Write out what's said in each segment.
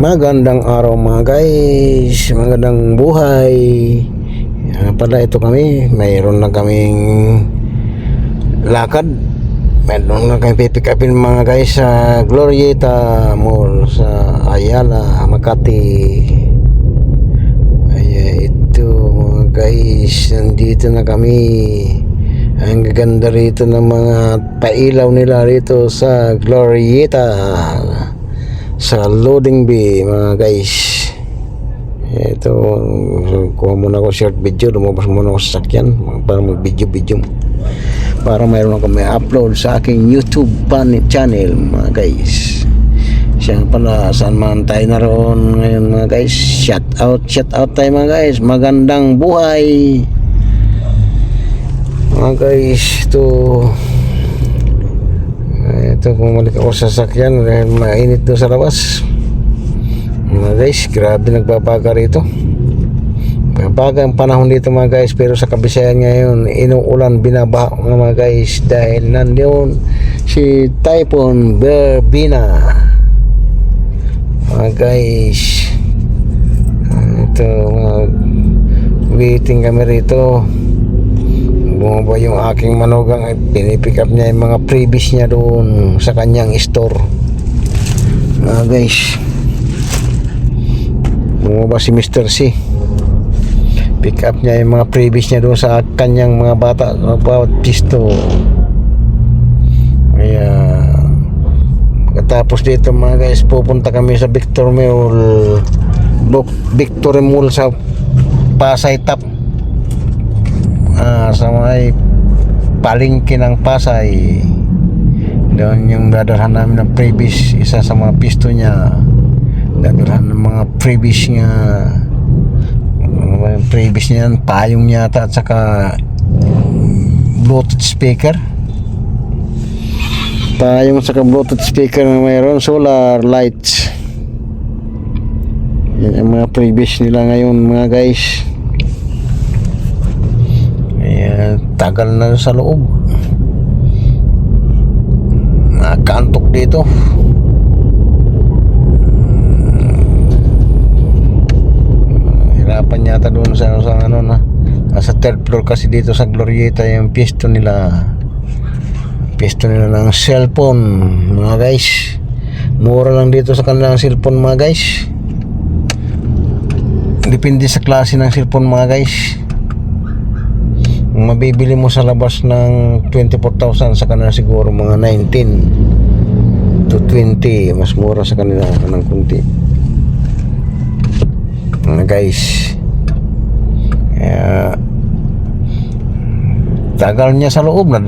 Magandang araw mga guys, magandang buhay. Pala ito kami, mayroon na kaming lakad. Mayroon na kami pipick upin mga guys sa Glorieta Mall sa Ayala, Makati. Ay, ito mga guys, nandito na kami. Ang gaganda rito ng mga pailaw nila rito sa Glorieta, sa loading bay mga guys. Ito, kuha muna ako short video, lumabas muna ako sa sakyan para mag video para mayroon ako may upload sa aking YouTube channel mga guys. Siya pala, saan man tayo naroon ngayon mga guys, shout out tayo mga guys. Magandang buhay mga guys. Ito, bumalik ako sa sakyan dahil mainit doon sa labas mga guys. Grabe nagbabaga rito, babaga ang panahon dito mga guys. Pero sa Kabisayan ngayon, inuulan, binabaha mga guys dahil nandiyon si Typhoon Berbina mga guys. Ito, waiting kami rito. Bumaba yung aking manugang at pinipick up niya yung mga freebies niya doon sa kanyang store guys. Bumaba si Mr. C, pick up niya yung mga freebies niya doon sa kanyang mga bata bawat pisto. Kaya pagkatapos dito mga guys, pupunta kami sa Victory Mall sa Pasay Top, sa may palengke ng Pasay. Doon yung dadalhan namin ng freebies. Isa sa mga pisto niya, dadalhan ng mga freebies niya. Freebies niya, payong yata at saka Bluetooth speaker. Payong at saka Bluetooth speaker na mayroon, solar lights. Yan yung mga freebies nila ngayon mga guys. Tagal na sa loob, nakaantok dito. Hirapan yata doon sa ano na nasa third floor kasi dito sa Glorieta yung pisto nila ng cellphone mga guys. Mura lang dito sa kanilang cellphone mga guys. Depende sa klase ng cellphone mga guys. Mabibili mo sa labas ng 24,000, sa kanila siguro mga 19 to 20. Mas mura sa kanila ng kunti guys. Tagal niya sa loob na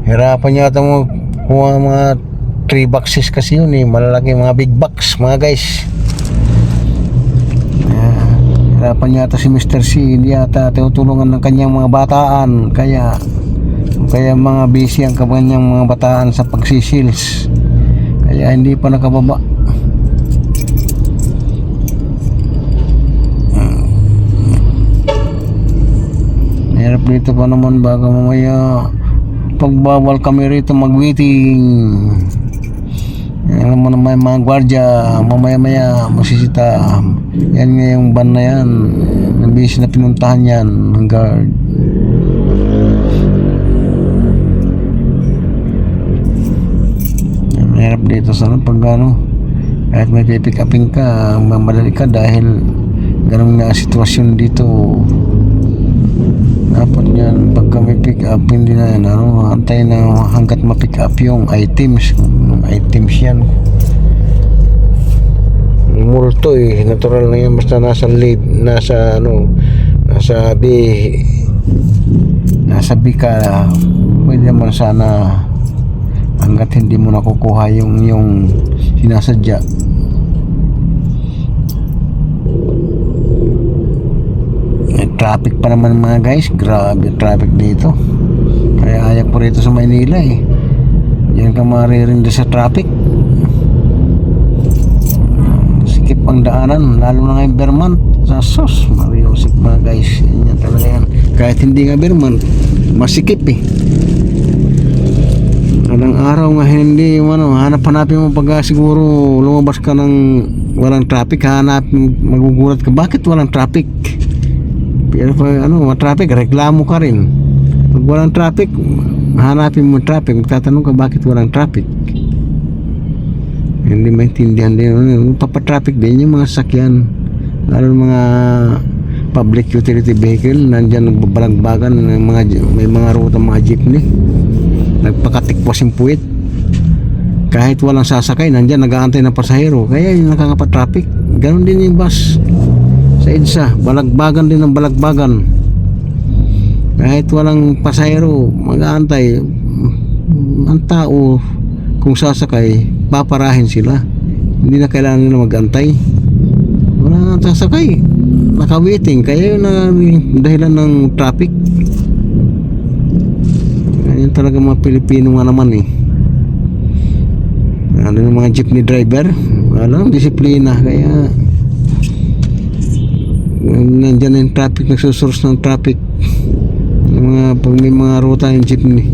hirapan niya ito mo kuha mga 3 boxes kasi yun malalaki mga big box mga guys. Hirapan niya ito si Mr. C, hindi yata tinutulungan ng kanyang mga bataan, kaya mga busy ang kanyang mga bataan sa pagsisils, kaya hindi pa nakababa. Hirap dito pa naman, baka mamaya pagbawal kami rito mag-waiting. Alam mo naman mga gwardya, mamaya masisita. Yan nga yung van na yan, nabisi na pinuntahan yan ng guard. Mahirap dito sana pag kahit may pipick upin ka, mamadali ka dahil ganun nga sitwasyon dito. Dapat yan, pagka may pick up, hindi na yan antay na hanggat ma-pick up yung items yan. Multo natural na yan, basta nasa lead, nasa B ka, pwede naman sana hanggat hindi mo nakukuha yung sinasadya. Traffic pa naman mga guys, grabe traffic dito, kaya ayak po rito sa Maynila yan ka maririnda sa traffic. Sikip ang daanan, lalo na ngayong Vermont sa sos mariusik mga guys. Yan talaga yan, kahit hindi nga Vermont masikip Walang araw nga hindi hanap-hanapin mo pag siguro lumabas ka ng walang traffic, magugulat ka bakit walang traffic. Pero pag traffic, reklamo ka rin. Pag walang traffic, hanapin mo traffic, magtatanong ka bakit walang traffic. Hindi maintindihan din, papatraffic din yung mga sakyan, lalo mga public utility vehicle, nandyan nagbabalagbagan, may mga ruta mga jeepney, nagpakatikwas yung puwit. Kahit walang sasakay, nandyan nag-aantay ng pasahero, kaya yung nakakapatraffic. Ganon din yung bus sa EDSA, balagbagan din ng balagbagan. Kahit walang pasahero, mag-aantay, ang tao kung sasakay, paparahin sila. Hindi na kailangan nila mag-antay. Wala nang sasakay, naka-waiting, kaya yun na dahilan ng traffic. Ganyan talaga mga Pilipino nga naman eh. Ano yung mga jeepney driver, walang disiplina, kaya nandyan yung traffic, nagsusource ng traffic pag may mga ruta yung jeepney.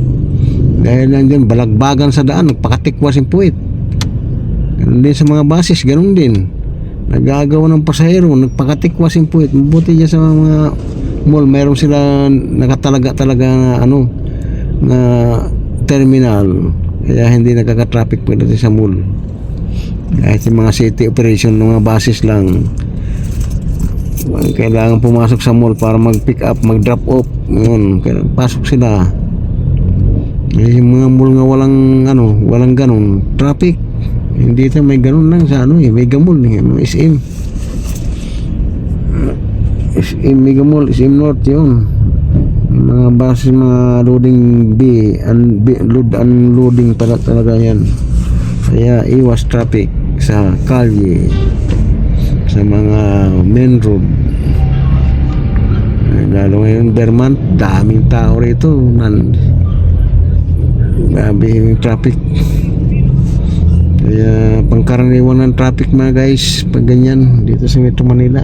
Dahil nandyan balagbagan sa daan, nagpakatikwas yung puwit. Ganun din sa mga buses, ganun din, nagagawa ng pasahero, nagpakatikwas yung puwit. Mabuti dyan sa mga mall, mayroon sila nakatalaga talaga na terminal, kaya hindi nagkaka-traffic pagdating sa mall. Kahit yung mga city operation ng mga buses lang, kailangan pumasok sa mall para mag-pick up, mag-drop off, yun, kaya pasok sila. Yung mga mall nga walang ganun traffic. Hindi ito may ganun lang sa Mega Mall SM, Mega Mall, SM North, yun. Mga buses, mga loading unloading talaga yan. Kaya iwas traffic sa kalye, sa mga main road. Lalo ngayon Vermont, daming tao rito, grabe yung traffic. Kaya pangkaraniwan ng traffic mga guys pag ganyan dito sa Metro Manila.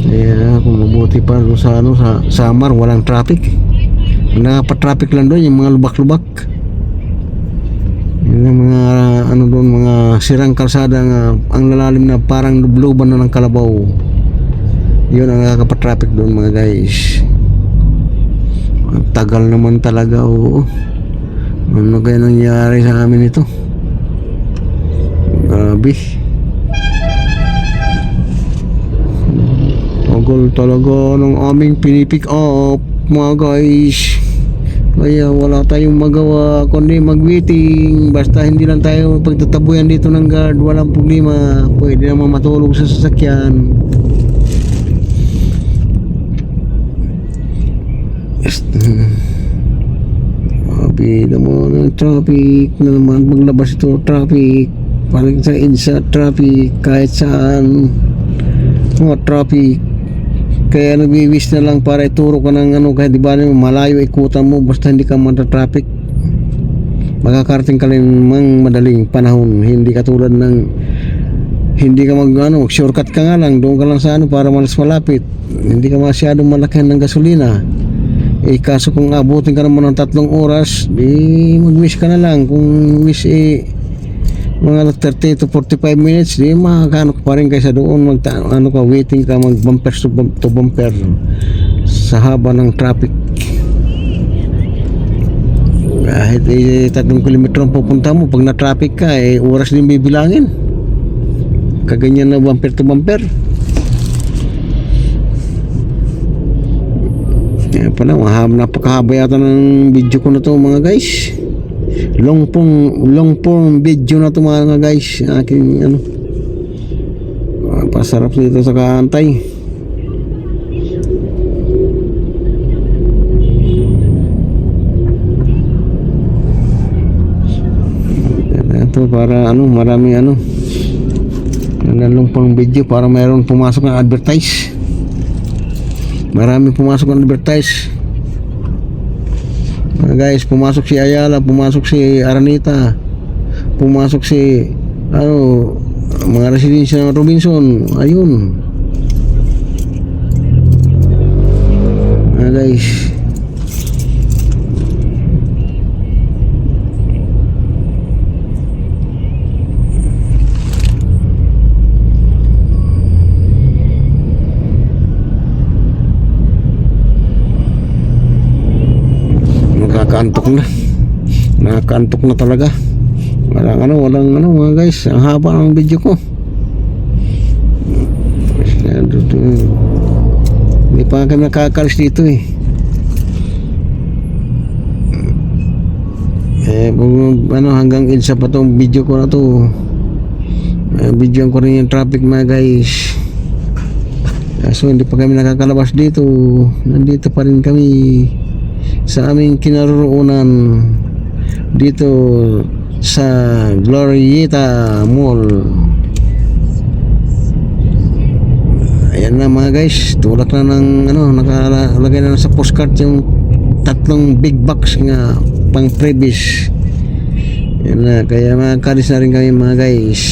Kaya kung mabuti pa sa Samar walang traffic, nakapatraffic lang doon yung mga lubak-lubak. Yung mga doon, mga sirang kalsada nga ang lalalim na parang lubluban na ng kalabaw, yun ang nakakapatraffic doon mga guys. Ang tagal naman talaga. Ano kaya nangyari sa amin ito? Grabe, tagal talaga ng aming pinipick up mga guys. Kaya wala tayong magawa kundi mag-waiting. Basta hindi lang tayo pagtatabuyan dito ng guard, walang problema, pwede naman matulog sa sasakyan. Sabi naman ng traffic na naman, maglabas ito traffic, paling sa EDSA traffic, kahit saan mga traffic. Kaya nagwiwis na lang para ituro ka ng kahit di ba malayo ikutan mo, basta hindi ka mata-traffic, makakarating ka lang mang madaling panahon. Hindi katulad ng hindi ka shortcut ka nga lang, doon ka lang sa para malas malapit, hindi ka masyadong malakihan ng gasolina. Kaso kung abutin ka naman ng 3 oras, di mag-wish ka na lang. Kung wish mga 30 to 45 minutes, di makakano ka pa rin kaysa doon waiting ka, mag-bumper to bumper sa haba ng traffic. Kahit 3 kilometro ang pupunta mo, pag na-traffic ka, oras din bibilangin. Kaganyan na bumper to bumper. Kaya pala, napakahaba yata ng video ko na to mga guys. Long form video na to mga guys. Aking pasarap dito sa kaantay. Ito para marami long form video para mayroon pumasok na advertise. Marami pumasok ng advertise guys. Pumasok si Ayala, pumasok si Aranita, pumasok si mga residensya ng Robinson. Ayun guys, Nakaantok na. Nakaantok na talaga. Walang ano mga guys. Ang haba ng video ko. Hindi pa kami nakakalis dito eh. Hanggang EDSA pa tong video ko na to. Videoan ko rin yung traffic mga guys. So hindi pa kami nakakalabas dito. Nandito pa rin kami sa aming kinaroroonan dito sa Glorieta Mall. Ayan na mga guys, tulak na ng nakalagay na sa postcard yung 3 big box nga pang previous. Yan na, kaya makakalis na rin kami mga guys.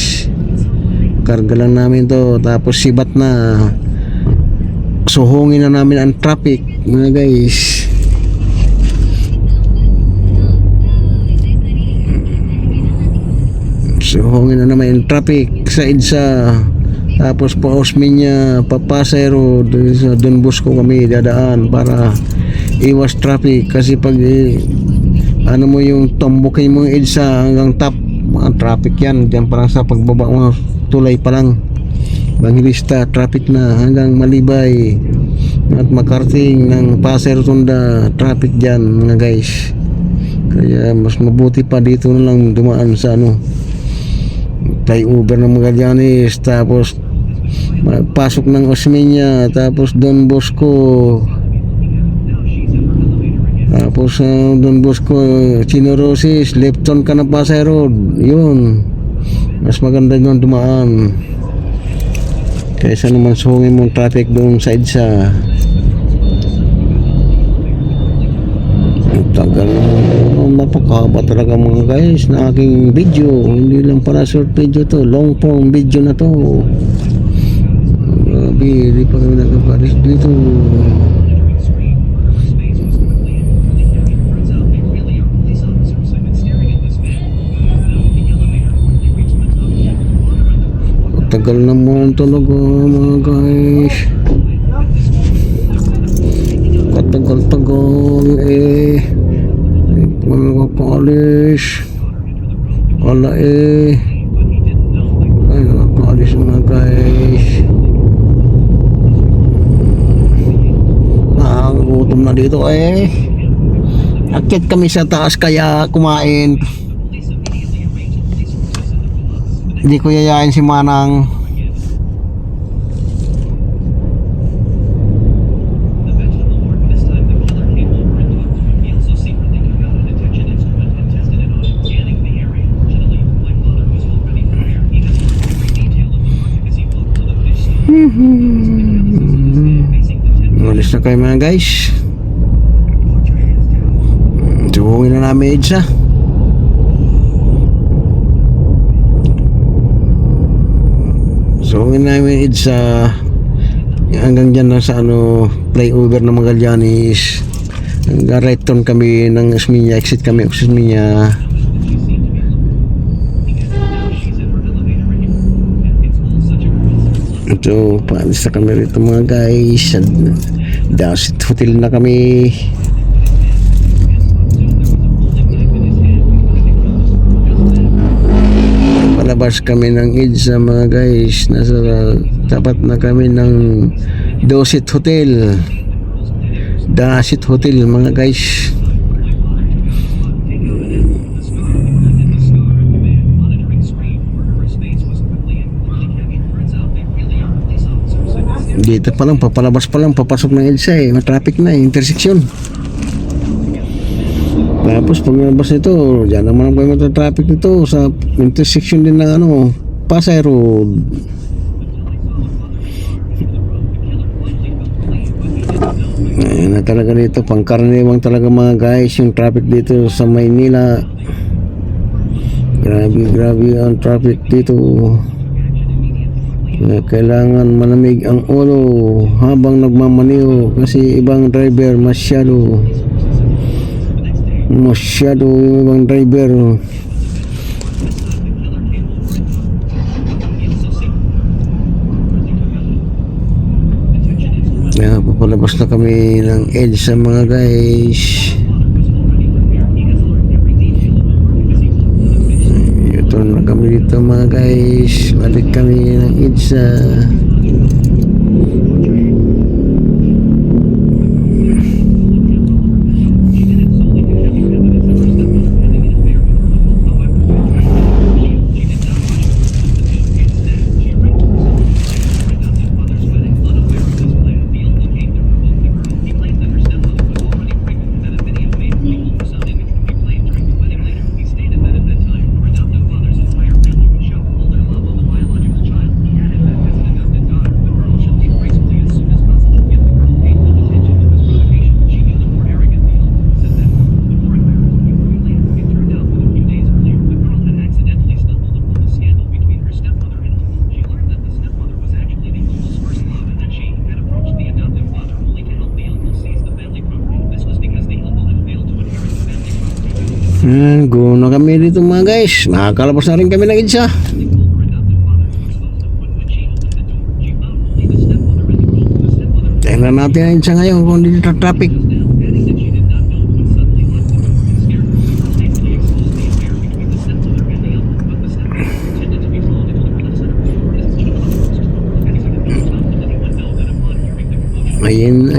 Karga lang namin to, tapos sibat na. Suhungin na namin ang traffic mga guys. Suhungin na naman ang traffic sa EDSA. Tapos pa Osmeña, Papasero, sa Don Bosco kami dadaan para iwas traffic. Kasi pag ano mo yung tombokin mo yung EDSA hanggang top, mga traffic yan. Diyan pa lang sa pagbaba mo, tulay pa lang. Bangilista, traffic na hanggang Malibay at makarating ng Pasay Rotunda, traffic dyan mga guys. Kaya mas mabuti pa dito na lang dumaan sa flyover ng Magallanes, tapos pasok ng Osmeña, tapos Don Bosco, tapos Don Bosco, Chino Rosis, left turn ka ng Pasay Road. Yun, mas maganda yun dumaan kaysa naman sungin mong traffic doon sa EDSA. Tagal napakahaba talaga mga guys na aking video. Hindi lang para short video to, long form video na to. Grabe, hindi pa kami nagkakalis dito. Tagal naman talaga mga guys. Katagal-tagal wala nakakaalis. Wala ay nakakaalis mga guys. Gutom na dito akit kami sa taas kaya kumain. Hindi ko yayain si Manang. Malis na kayo mga guys. Tuwungin na namin EDSA. So namin EDSA hanggang dyan lang sa flyover ng Magallanes. Hanggang right turn kami ng Osmeña, exit kami Osmeña. So paalis na kami rito mga guys. Dasit Hotel na kami. Palabas kami ng EDSA mga guys. Nasa tapat na kami ng Dasit Hotel. Dasit Hotel mga guys. Dito pa lang, papalabas pa lang, papasok ng EDSA matraffic na intersection. Tapos pag nabas nito, dyan naman ang traffic nito sa intersection din ng Pasay Road. Ayan na talaga dito, pangkaraniwang talaga mga guys yung traffic dito sa Maynila. Grabe ang traffic dito. Kailangan malamig ang ulo habang nagmamaniho kasi ibang driver masyado ibang driver. Kaya papalabas na kami ng EDSA mga guys. ito mga guys, balik kami ng EDSA. Guna kami dito mga guys. Nakakalabas na rin kami ng EDSA. Tingnan natin ang EDSA ngayon kung hindi dito traffic. Ayun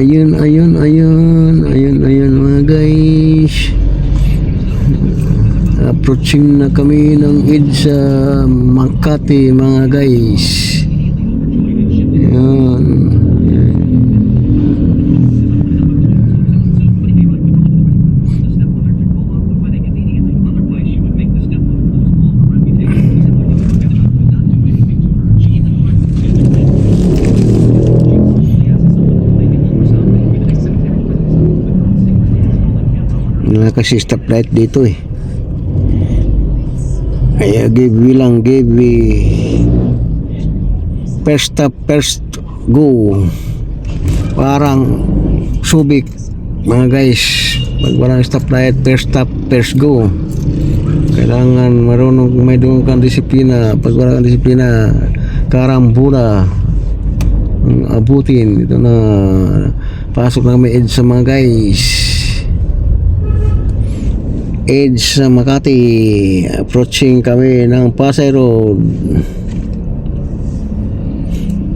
mga guys. Approaching na kami ng EDSA Makati mga guys. Yan. Wala kasi stoplight dito eh. Kaya give first stop first go, parang Subic mga guys. Pag walang stoplight, first stop first go. Kailangan marunong may doon kang disiplina. Pag walang disiplina, karambula ang abutin. Ito na, pasok na kami EDSA mga guys. EDSA Makati, approaching kami ng Pasay Road,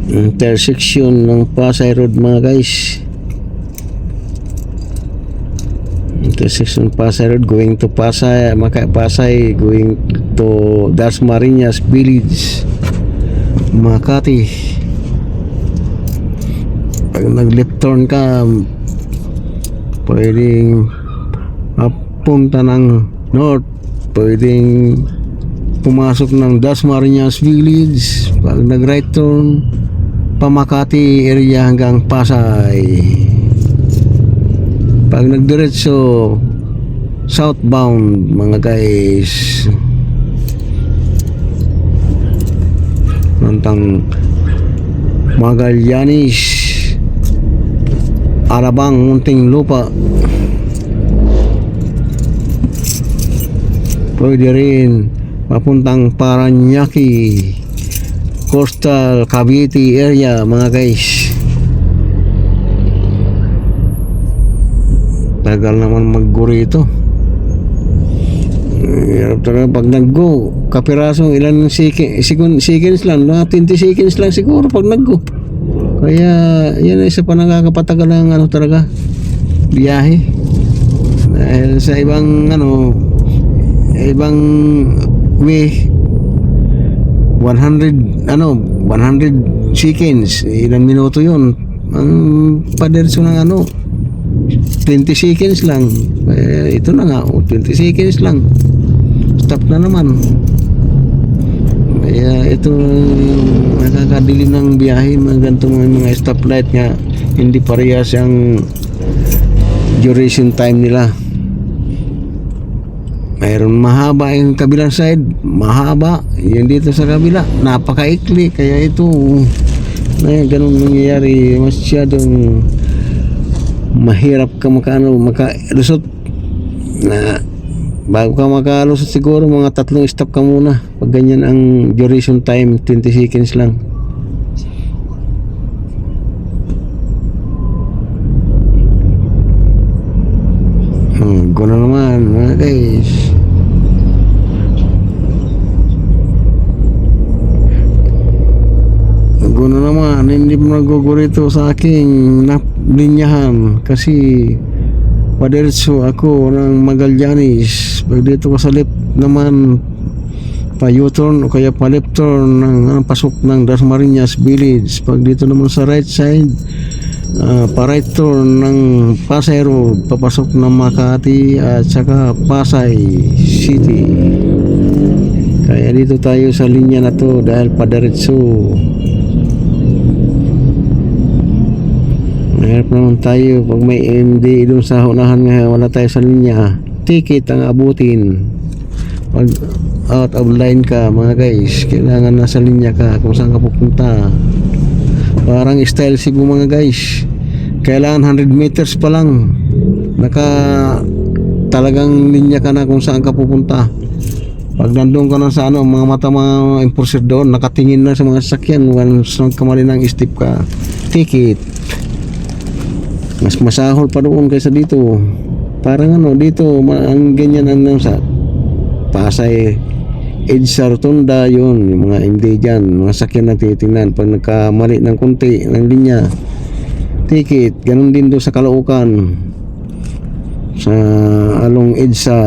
intersection ng Pasay Road mga guys. Intersection Pasay Road going to Pasay, Pasay going to Dasmariñas Village, Makati. Pag nag-left turn ka, pwedeng punta ng north, pwedeng pumasok ng Dasmariñas Village. Pag nag right turn, Pamakati area hanggang Pasay. Pag nagdiretso southbound mga guys, puntang Magallanes, Alabang, Muntinlupa. Pwede rin papuntang Paranaque, Coastal Cavite area mga guys. Tagal naman mag-go rito. Hirap talaga pag nag-go. Kapiraso, ilan seconds lang, mga 20 seconds lang siguro pag nag-go. Kaya yan ay isa pa nakakapatagal ng talaga biyahe. Dahil sa ibang ibang way, 100 seconds, ilang minuto yun. Ang paderso ng 20 seconds lang. Ito na nga, 20 seconds lang, stop na naman. Kaya ito nakakadilim ng biyahe, mga ganitong mga stoplight nga, hindi parehas ang duration time nila. Mayroon mahaba yung kabilang side, mahaba yung dito sa kabila, napakaikli. Kaya ito ganun nangyayari, masyadong mahirap ka makalusot. Na bago ka makalusot siguro mga 3 stop ka muna. Pag ganyan ang duration time, 20 seconds lang. Guna naman mga guys. naman, hindi mo nagugurito sa aking linyahan kasi padiretso ako ng Magallanes. Pag dito ka sa left naman, pa U-turn o kaya pa left turn ng pasok ng Dasmariñas Village. Pag dito naman sa right side, pa right turn ng Pasay Road papasok ng Makati at saka Pasay City. Kaya dito tayo sa linya na to dahil padiretso. Mahirap naman tayo pag may MD doon sa unahan nga wala tayo sa linya, ticket ang abutin. Pag out of line ka mga guys, kailangan nasa linya ka kung saan ka pupunta. Parang style Cebu mga guys, kailangan 100 meters pa lang talagang linya ka na kung saan ka pupunta. Pag nandun ka na sa mga mata mga enforcer doon, nakatingin na sa mga sasakyan, once kamali ng step ka, ticket. Mas masahol pa doon kaysa dito. Parang dito ang ganyan sa Pasay EDSA Rotunda, yun yung mga MD dyan, mga sakyan na titingnan pag nagkamali ng konti ng linya, ticket. Ganun din doon sa Caloocan, sa along EDSA.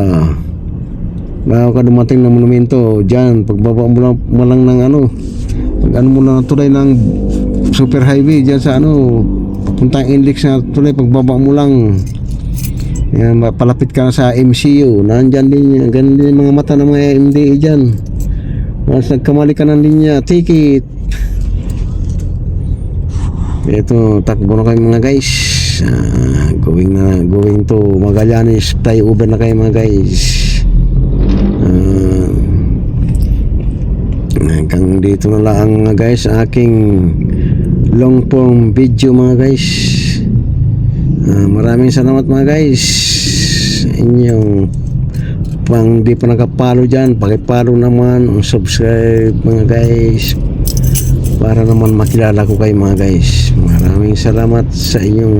Bago ka dumating ng monumento dyan, pagbaba mo lang ng pag mo na tulay ng super highway dyan sa puntang index na tulay, pagbaba mo lang yan, palapit ka na sa MCU, nandyan din ganun din mga mata ng mga MDA dyan. Once nagkamali ka ng linya, ticket. Ito, takbo na kayo mga guys. Going to Magallanes, flyover na kayo mga guys. Hanggang dito na lang mga guys aking long form video mga guys. Maraming salamat mga guys. Inyong pang di pa nakapalo dyan, pakipalo naman, subscribe mga guys para naman makilala ko kayo mga guys. Maraming salamat sa inyong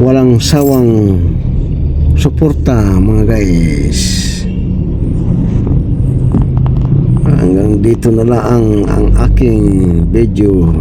walang sawang suporta mga guys. Hanggang dito na lang ang aking video.